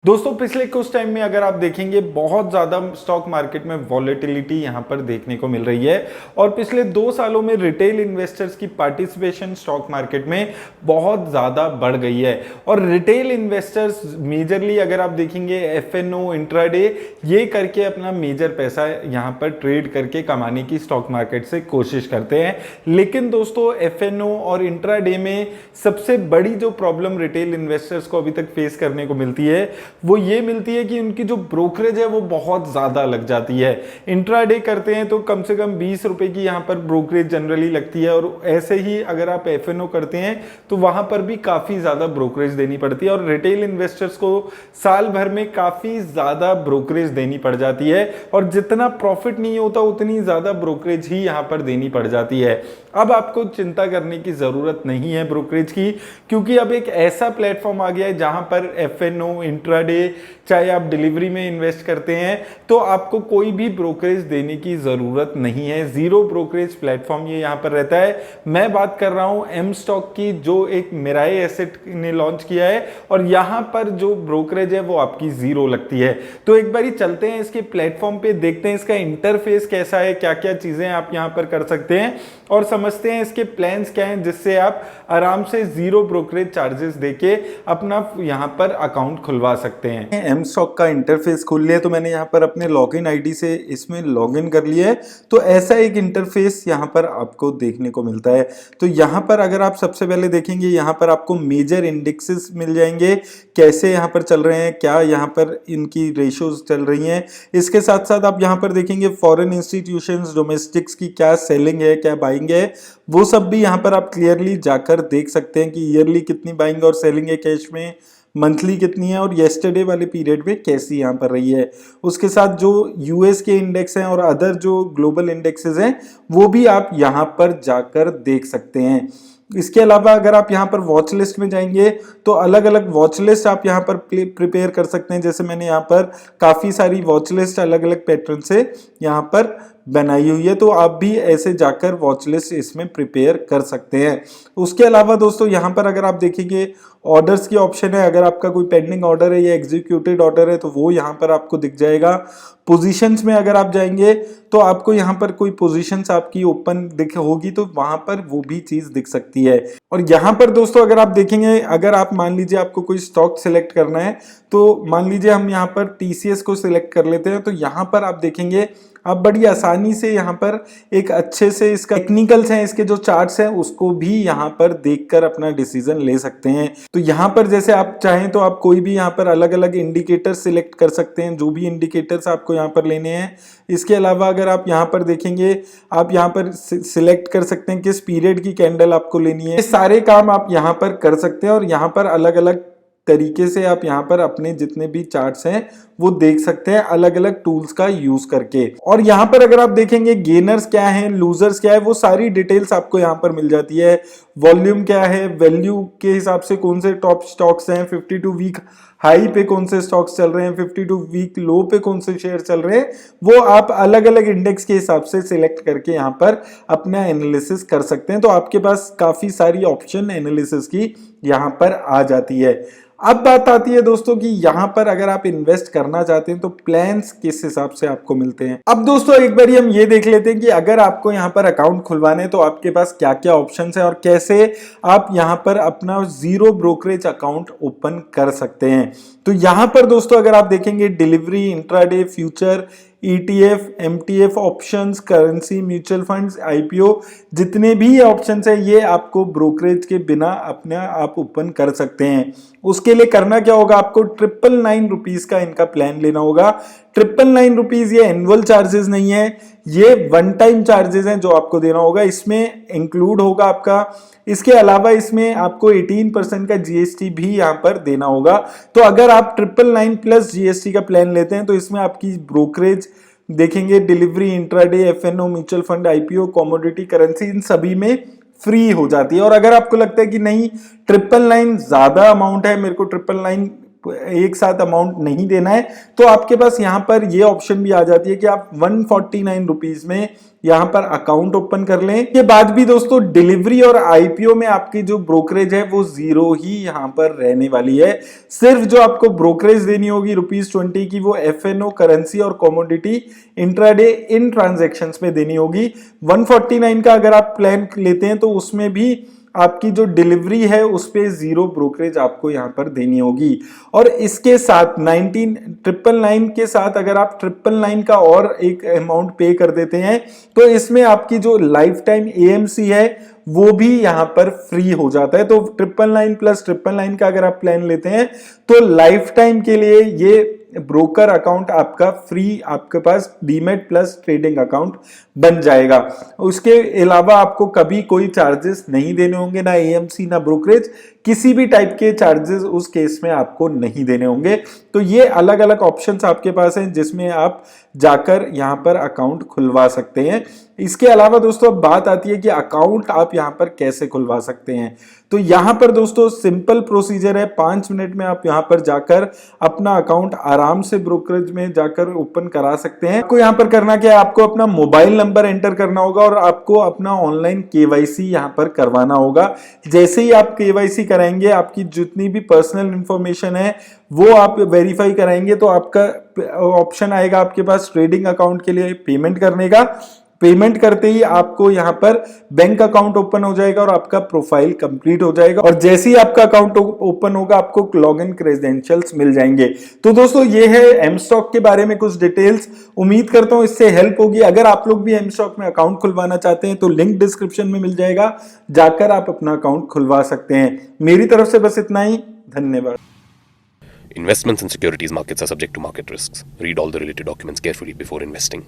दोस्तों पिछले कुछ टाइम में अगर आप देखेंगे बहुत ज़्यादा स्टॉक मार्केट में वॉलेटिलिटी यहाँ पर देखने को मिल रही है और पिछले 2 सालों में रिटेल इन्वेस्टर्स की पार्टिसिपेशन स्टॉक मार्केट में बहुत ज़्यादा बढ़ गई है। और रिटेल इन्वेस्टर्स मेजरली अगर आप देखेंगे एफएनओ इंट्राडे ये करके अपना मेजर पैसा यहाँ पर ट्रेड करके कमाने की स्टॉक मार्केट से कोशिश करते हैं। लेकिन दोस्तों एफएनओ और इंट्राडे में सबसे बड़ी जो प्रॉब्लम रिटेल इन्वेस्टर्स को अभी तक फेस करने को मिलती है वो ये मिलती है कि उनकी जो ब्रोकरेज है वो बहुत ज्यादा लग जाती है। इंट्राडे करते हैं तो कम से कम 20 रुपए की यहाँ पर ब्रोकरेज जनरली लगती है और ऐसे ही अगर आप एफएनओ करते हैं तो वहां पर भी काफी ज्यादा ब्रोकरेज देनी पड़ती है और रिटेल इन्वेस्टर्स को साल भर में काफी ज्यादा ब्रोकरेज देनी पड़ जाती है और जितना प्रॉफिट नहीं होता उतनी ज्यादा ब्रोकरेज ही यहाँ पर देनी पड़ जाती है। अब आपको चिंता करने की जरूरत नहीं है ब्रोकरेज की, क्योंकि अब एक ऐसा प्लेटफॉर्म आ गया है जहां पर एफएनओ इंट्राडे चाहे आप डिलीवरी में इन्वेस्ट करते हैं तो आपको कोई भी ब्रोकरेज देने की जरूरत नहीं है। जीरो ब्रोकरेज प्लेटफॉर्म ये यहां पर रहता है। मैं बात कर रहा हूं एम स्टॉक की जो एक मिराई एसेट ने लॉन्च किया है और यहां पर जो ब्रोकरेज है वो आपकी जीरो लगती है। तो एक बारी चलते हैं इसके प्लेटफॉर्म पे, देखते हैं इसका इंटरफेस कैसा है, क्या क्या चीजें आप यहां पर कर सकते हैं और समझते हैं इसके प्लान्स क्या हैं जिससे आप आराम से जीरो ब्रोकरेज चार्जेस देके अपना यहां पर अकाउंट खुलवा सकते हैं। एम स्टॉक का इंटरफेस खुल लिया तो मैंने यहां पर अपने लॉगिन आईडी से इसमें लॉगिन कर लिया है। तो ऐसा एक इंटरफेस यहां पर आपको देखने को मिलता है। तो यहां पर अगर आप सबसे पहले देखेंगे यहां पर आपको मेजर इंडेक्सेस मिल जाएंगे, कैसे यहां पर चल रहे हैं, क्या यहां पर इनकी रेशियोज चल रही हैं। इसके साथ साथ आप यहां पर देखेंगे फॉरेन इंस्टीट्यूशंस डोमेस्टिक्स की क्या सेलिंग है, क्या बाइंग है, वो सब भी यहां पर आप क्लियरली जाकर देख सकते हैं कि ईयरली कितनी बाइंग और सेलिंग है कैश में, मंथली कितनी है और येस्टरडे वाले पीरियड में कैसी यहां पर रही है। उसके साथ जो यूएस के इंडेक्स हैं और अदर जो ग्लोबल इंडेक्सेस हैं वो भी आप यहां पर जाकर देख सकते हैं। इसके अलावा अगर आप यहाँ पर वॉच लिस्ट में जाएंगे तो अलग अलग वॉच लिस्ट आप यहाँ पर प्रिपेयर कर सकते हैं। जैसे मैंने यहाँ पर काफ़ी सारी वॉच लिस्ट अलग अलग पैटर्न से यहाँ पर बनाई हुई है, तो आप भी ऐसे जाकर वॉच लिस्ट इसमें प्रिपेयर कर सकते हैं। उसके अलावा दोस्तों यहाँ पर अगर आप देखेंगे ऑर्डर्स की ऑप्शन है, अगर आपका कोई पेंडिंग ऑर्डर है या एग्जीक्यूटेड ऑर्डर है तो वो यहाँ पर आपको दिख जाएगा। पोजीशंस में अगर आप जाएंगे तो आपको यहाँ पर कोई पोजीशंस आपकी ओपन दिख होगी तो वहां पर वो भी चीज दिख सकती है। और यहाँ पर दोस्तों अगर आप देखेंगे, अगर आप मान लीजिए आपको कोई स्टॉक सिलेक्ट करना है तो मान लीजिए हम यहाँ पर टीसीएस को सिलेक्ट कर लेते हैं, तो यहाँ पर आप देखेंगे आप बड़ी आसानी से यहाँ पर एक अच्छे से इसका टेक्निकल्स हैं, इसके जो चार्ट्स हैं उसको भी यहाँ पर देखकर अपना डिसीजन ले सकते हैं। तो यहाँ पर जैसे आप चाहें तो आप कोई भी यहाँ पर अलग अलग इंडिकेटर सिलेक्ट कर सकते हैं, जो भी इंडिकेटर्स आपको यहाँ पर लेने हैं। इसके अलावा अगर आप यहाँ पर देखेंगे आप यहाँ पर सिलेक्ट कर सकते हैं किस पीरियड की कैंडल आपको लेनी है। ये सारे काम आप यहाँ पर कर सकते हैं और यहाँ पर अलग अलग तरीके से आप यहाँ पर अपने जितने भी चार्ट्स हैं वो देख सकते हैं अलग अलग टूल्स का यूज करके। और यहाँ पर अगर आप देखेंगे गेनर्स क्या हैं, लूजर्स क्या है, वो सारी डिटेल्स आपको यहाँ पर मिल जाती है। वॉल्यूम क्या है, वैल्यू के हिसाब से कौन से टॉप स्टॉक्स हैं, 52 वीक हाई पे कौन से स्टॉक्स चल रहे हैं, 52 वीक लो पे कौन से शेयर चल रहे हैं, वो आप अलग अलग इंडेक्स के हिसाब से सिलेक्ट करके यहाँ पर अपना एनालिसिस कर सकते हैं। तो आपके पास काफी सारी ऑप्शन एनालिसिस की यहाँ पर आ जाती है। अब बात आती है दोस्तों कि यहाँ पर अगर आप इन्वेस्ट करना चाहते हैं तो प्लान्स किस हिसाब से आपको मिलते हैं। अब दोस्तों एक बार हम ये देख लेते हैं कि अगर आपको यहाँ पर अकाउंट खुलवाने तो आपके पास क्या क्या ऑप्शंस है और कैसे आप यहाँ पर अपना जीरो ब्रोकरेज अकाउंट ओपन कर सकते हैं। तो यहाँ पर दोस्तों अगर आप देखेंगे delivery, intraday, future, ETF, MTF options, currency, mutual funds, IPO, जितने भी ऑप्शंस है ये आपको ब्रोकरेज के बिना अपने आप ओपन कर सकते हैं। उसके लिए करना क्या होगा, आपको 999 रुपीज का इनका प्लान लेना होगा। 999 रुपीज ये एनुअल चार्जेस नहीं है, ये वन टाइम चार्जेस हैं जो आपको देना होगा। इसमें इंक्लूड होगा आपका, इसके अलावा इसमें आपको 18% का जीएसटी भी यहाँ पर देना होगा। तो अगर आप 999 प्लस जीएसटी का प्लान लेते हैं तो इसमें आपकी ब्रोकरेज देखेंगे delivery, intraday, FNO, mutual fund, IPO, commodity, currency, इन सभी में फ्री हो जाती है। और अगर आपको लगता है कि नहीं 999 ज्यादा अमाउंट है, मेरे को 999 एक साथ अमाउंट नहीं देना है तो आपके पास यहाँ पर ये ऑप्शन भी आ जाती है कि आप 149 रुपीज में यहाँ पर अकाउंट ओपन कर लें। के बाद भी दोस्तों डिलीवरी और आईपीओ में आपकी जो ब्रोकरेज है वो 0 ही यहाँ पर रहने वाली है। सिर्फ जो आपको ब्रोकरेज देनी होगी ₹20 की वो एफएनओ, करेंसी और कमोडिटी इंट्राडे इन ट्रांजैक्शंस में देनी होगी। 149 का अगर आप प्लान लेते हैं तो उसमें भी आपकी जो डिलीवरी है उस पे 0 ब्रोकरेज आपको यहाँ पर देनी होगी। और इसके साथ 999 के साथ अगर आप 999 का और एक अमाउंट पे कर देते हैं तो इसमें आपकी जो लाइफ टाइम एएमसी है वो भी यहाँ पर फ्री हो जाता है। तो 999 प्लस 999 का अगर आप प्लान लेते हैं तो लाइफ टाइम के लिए ये ब्रोकर अकाउंट आपका फ्री आपके पास डीमेट प्लस ट्रेडिंग अकाउंट बन जाएगा। उसके अलावा आपको कभी कोई चार्जेस नहीं देने होंगे, ना एएमसी ना ब्रोकरेज, किसी भी टाइप के चार्जेस उस केस में आपको नहीं देने होंगे। तो ये अलग अलग ऑप्शंस आपके पास हैं जिसमें आप जाकर यहाँ पर अकाउंट खुलवा सकते हैं। इसके अलावा दोस्तों अब बात आती है कि अकाउंट आप यहाँ पर कैसे खुलवा सकते हैं। तो यहाँ पर दोस्तों सिंपल प्रोसीजर है, 5 मिनट में आप यहाँ पर जाकर अपना अकाउंट आराम से ब्रोकरेज में जाकर ओपन करा सकते हैं। आपको यहाँ पर करना क्या है, आपको अपना मोबाइल नंबर एंटर करना होगा और आपको अपना ऑनलाइन केवाईसी यहाँ पर करवाना होगा। जैसे ही आप केवाईसी कराएंगे आपकी जितनी भी पर्सनल इंफॉर्मेशन है वो आप वेरीफाई कराएंगे तो आपका ऑप्शन आएगा आपके पास ट्रेडिंग अकाउंट के लिए पेमेंट करने का। पेमेंट करते ही आपको यहाँ पर बैंक अकाउंट ओपन हो जाएगा और आपका प्रोफाइल कंप्लीट हो जाएगा। और जैसे ही आपका अकाउंट ओपन होगा आपको लॉगिन क्रेडेंशियल्स मिल जाएंगे। तो दोस्तों ये है एम स्टॉक के बारे में कुछ डिटेल्स। उम्मीद करता हूं इससे हेल्प होगी। अगर आप लोग भी एम स्टॉक में अकाउंट खुलवाना चाहते हैं तो लिंक डिस्क्रिप्शन में मिल जाएगा, जाकर आप अपना अकाउंट खुलवा सकते हैं। मेरी तरफ से बस इतना ही, धन्यवाद। Investments in securities markets are subject to market risks. Read all the related documents carefully before investing.